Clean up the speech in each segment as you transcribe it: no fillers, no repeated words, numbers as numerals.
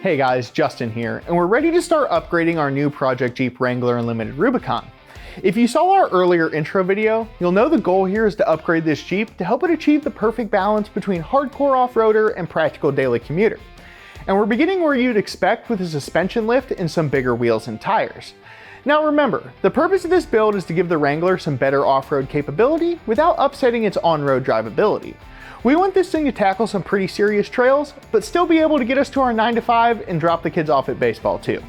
Hey guys, Justin here, and we're ready to start upgrading our new Project Jeep Wrangler Unlimited Rubicon. If you saw our earlier intro video, you'll know the goal here is to upgrade this Jeep to help it achieve the perfect balance between hardcore off-roader and practical daily commuter. And we're beginning where you'd expect with a suspension lift and some bigger wheels and tires. Now remember, the purpose of this build is to give the Wrangler some better off-road capability without upsetting its on-road drivability. We want this thing to tackle some pretty serious trails, but still be able to get us to our 9 to 5 and drop the kids off at baseball too.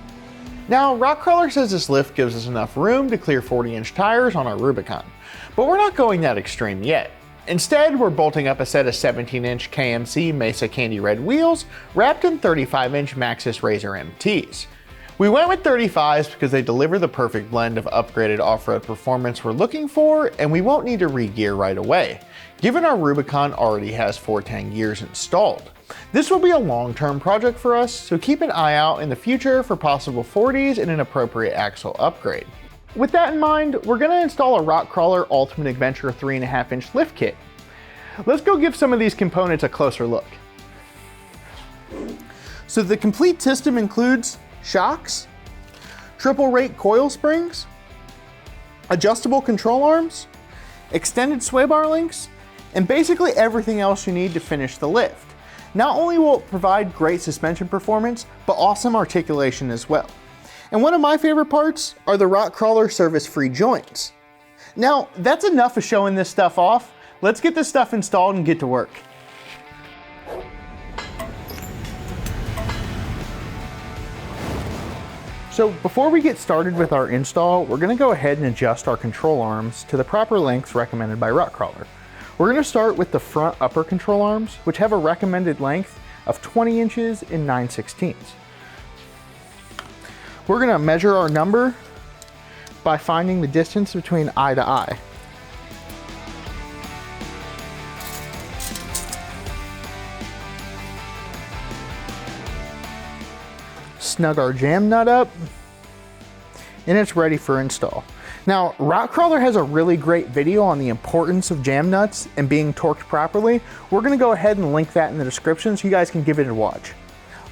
Now, Rock Krawler says this lift gives us enough room to clear 40-inch tires on our Rubicon, but we're not going that extreme yet. Instead, we're bolting up a set of 17-inch KMC Mesa candy red wheels wrapped in 35-inch Maxxis Razr MTs. We went with 35s because they deliver the perfect blend of upgraded off-road performance we're looking for, and we won't need to re-gear right away, given our Rubicon already has 410 gears installed. This will be a long-term project for us, so keep an eye out in the future for possible 40s and an appropriate axle upgrade. With that in mind, we're going to install a Rock Krawler Ultimate Adventure 3.5-inch lift kit. Let's go give some of these components a closer look. So the complete system includes shocks, triple rate coil springs, adjustable control arms, extended sway bar links, and basically everything else you need to finish the lift. Not only will it provide great suspension performance, but awesome articulation as well. And one of my favorite parts are the Rock Krawler service-free joints. Now, that's enough of showing this stuff off. Let's get this stuff installed and get to work. So before we get started with our install, we're going to go ahead and adjust our control arms to the proper lengths recommended by Rock Krawler. We're going to start with the front upper control arms, which have a recommended length of 20 inches and 9/16. We're going to measure our number by finding the distance between eye to eye. Snug our jam nut up, and it's ready for install. Now, Rock Krawler has a really great video on the importance of jam nuts and being torqued properly. We're going to go ahead and link that in the description so you guys can give it a watch.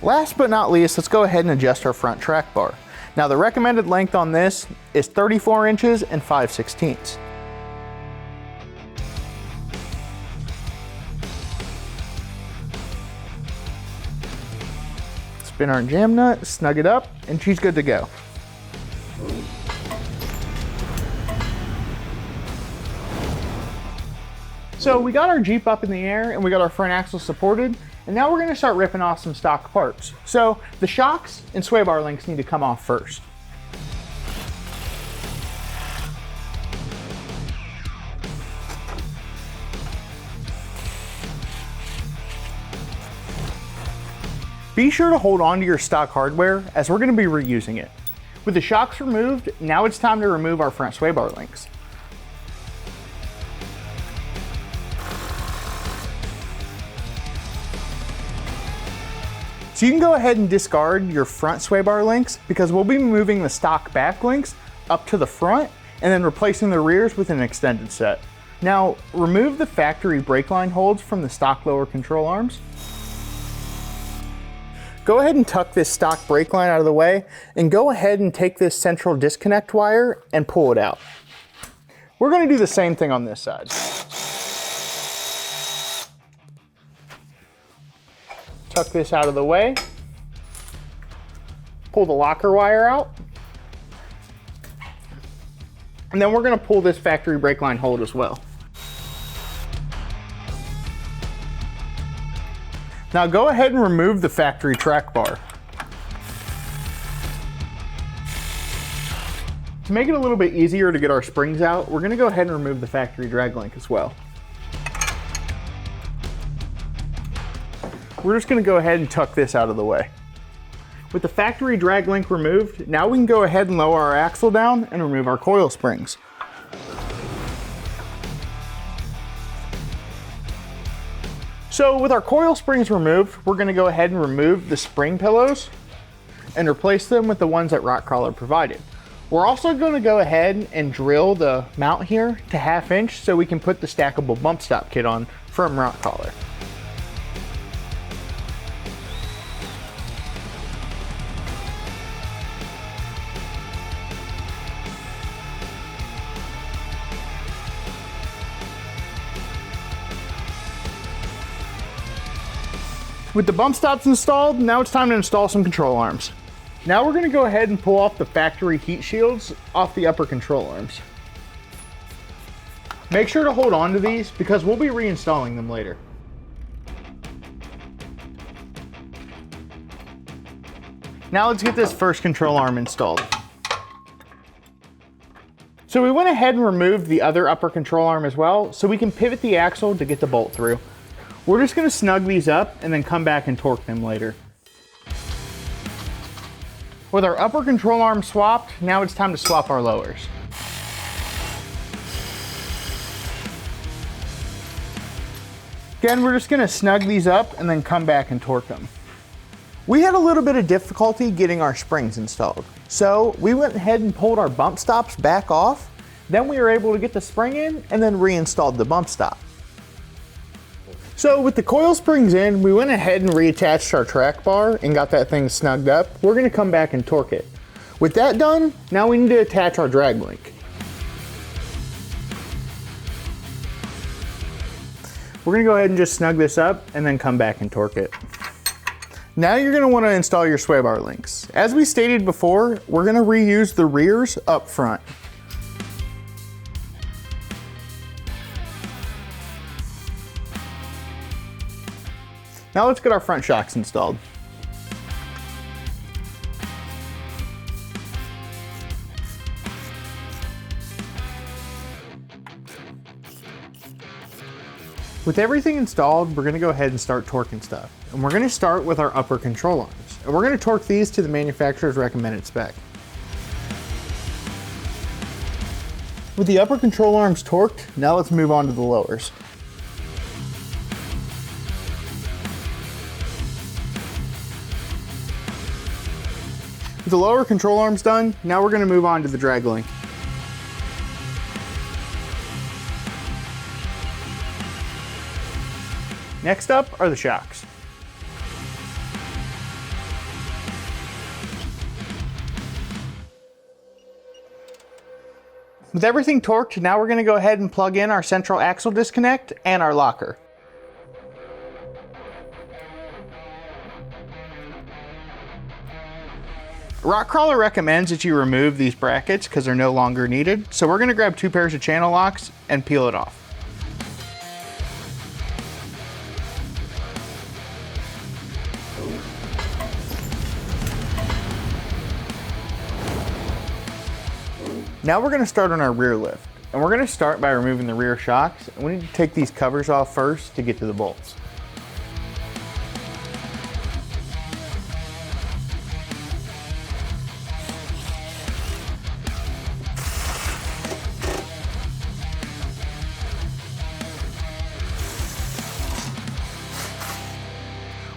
Last but not least, let's go ahead and adjust our front track bar. Now, the recommended length on this is 34 inches and 5/16. Spin our jam nut, snug it up, and she's good to go. So we got our Jeep up in the air and we got our front axle supported, and now we're going to start ripping off some stock parts. So the shocks and sway bar links need to come off first. Be sure to hold on to your stock hardware as we're going to be reusing it. With the shocks removed, now it's time to remove our front sway bar links. So you can go ahead and discard your front sway bar links because we'll be moving the stock back links up to the front and then replacing the rears with an extended set. Now, remove the factory brake line holds from the stock lower control arms. Go ahead and tuck this stock brake line out of the way and go ahead and take this central disconnect wire and pull it out. We're going to do the same thing on this side. Tuck this out of the way. Pull the locker wire out. And then we're going to pull this factory brake line hold as well. Now go ahead and remove the factory track bar. To make it a little bit easier to get our springs out, we're going to go ahead and remove the factory drag link as well. We're just going to go ahead and tuck this out of the way. With the factory drag link removed, now we can go ahead and lower our axle down and remove our coil springs. So with our coil springs removed, we're going to go ahead and remove the spring pillows and replace them with the ones that Rock Krawler provided. We're also going to go ahead and drill the mount here to 1/2 inch so we can put the stackable bump stop kit on from Rock Krawler. With the bump stops installed, now it's time to install some control arms. Now we're gonna go ahead and pull off the factory heat shields off the upper control arms. Make sure to hold on to these because we'll be reinstalling them later. Now let's get this first control arm installed. So we went ahead and removed the other upper control arm as well, so we can pivot the axle to get the bolt through. We're just gonna snug these up and then come back and torque them later. With our upper control arm swapped, now it's time to swap our lowers. Again, we're just gonna snug these up and then come back and torque them. We had a little bit of difficulty getting our springs installed. So we went ahead and pulled our bump stops back off. Then we were able to get the spring in and then reinstalled the bump stop. So with the coil springs in, we went ahead and reattached our track bar and got that thing snugged up. We're gonna come back and torque it. With that done, now we need to attach our drag link. We're gonna go ahead and just snug this up and then come back and torque it. Now you're gonna wanna install your sway bar links. As we stated before, we're gonna reuse the rears up front. Now let's get our front shocks installed. With everything installed, we're gonna go ahead and start torquing stuff. And we're gonna start with our upper control arms. And we're gonna torque these to the manufacturer's recommended spec. With the upper control arms torqued, now let's move on to the lowers. With the lower control arms done, now we're gonna move on to the drag link. Next up are the shocks. With everything torqued, now we're gonna go ahead and plug in our central axle disconnect and our locker. Rock Krawler recommends that you remove these brackets because they're no longer needed. So we're gonna grab 2 pairs of channel locks and peel it off. Now we're gonna start on our rear lift. And we're gonna start by removing the rear shocks. And we need to take these covers off first to get to the bolts.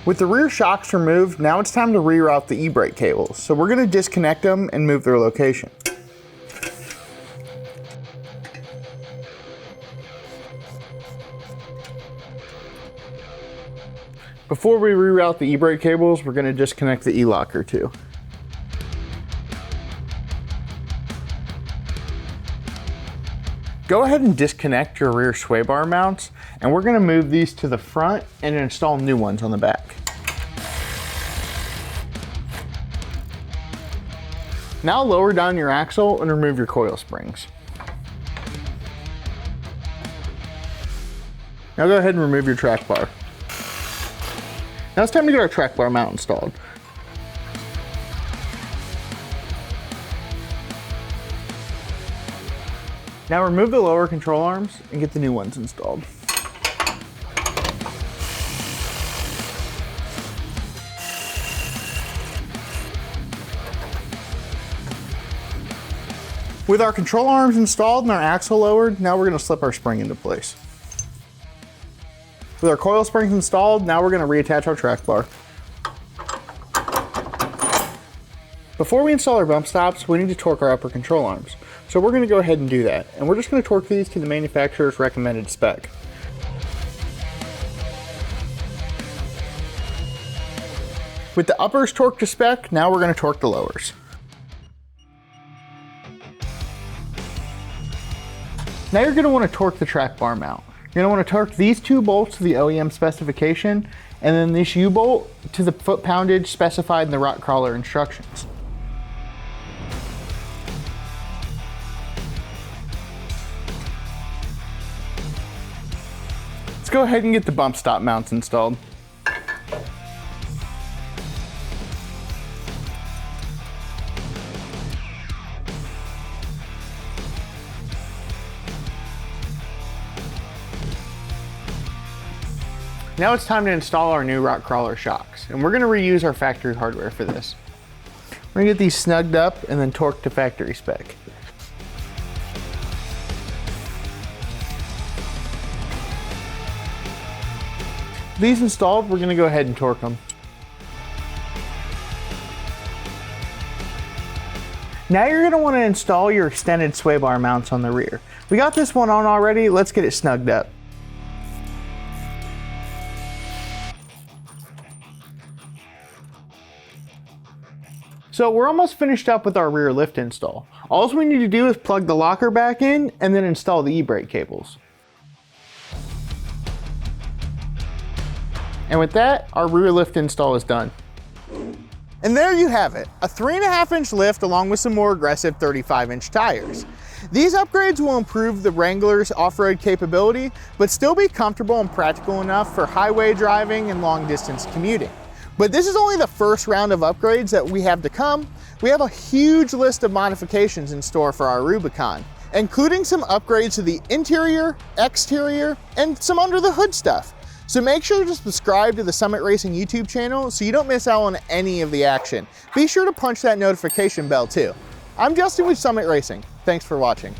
With the rear shocks removed, now it's time to reroute the e-brake cables. So we're gonna disconnect them and move their location. Before we reroute the e-brake cables, we're gonna disconnect the e-locker too. Go ahead and disconnect your rear sway bar mounts, and we're gonna move these to the front and install new ones on the back. Now lower down your axle and remove your coil springs. Now go ahead and remove your track bar. Now it's time to get our track bar mount installed. Now remove the lower control arms and get the new ones installed. With our control arms installed and our axle lowered, now we're going to slip our spring into place. With our coil springs installed, now we're going to reattach our track bar. Before we install our bump stops, we need to torque our upper control arms. So we're going to go ahead and do that. And we're just going to torque these to the manufacturer's recommended spec. With the uppers torqued to spec, now we're going to torque the lowers. Now you're going to want to torque the track bar mount. You're gonna wanna torque these 2 bolts to the OEM specification, and then this U-bolt to the foot poundage specified in the Rock Krawler instructions. Let's go ahead and get the bump stop mounts installed. Now it's time to install our new Rock Krawler shocks, and we're gonna reuse our factory hardware for this. We're gonna get these snugged up and then torqued to factory spec. These installed, we're gonna go ahead and torque them. Now you're gonna wanna install your extended sway bar mounts on the rear. We got this one on already, let's get it snugged up. So we're almost finished up with our rear lift install. All we need to do is plug the locker back in and then install the e-brake cables. And with that, our rear lift install is done. And there you have it, a 3.5-inch lift along with some more aggressive 35-inch tires. These upgrades will improve the Wrangler's off-road capability, but still be comfortable and practical enough for highway driving and long-distance commuting. But this is only the first round of upgrades that we have to come. We have a huge list of modifications in store for our Rubicon, including some upgrades to the interior, exterior, and some under the hood stuff. So make sure to subscribe to the Summit Racing YouTube channel so you don't miss out on any of the action. Be sure to punch that notification bell too. I'm Justin with Summit Racing. Thanks for watching.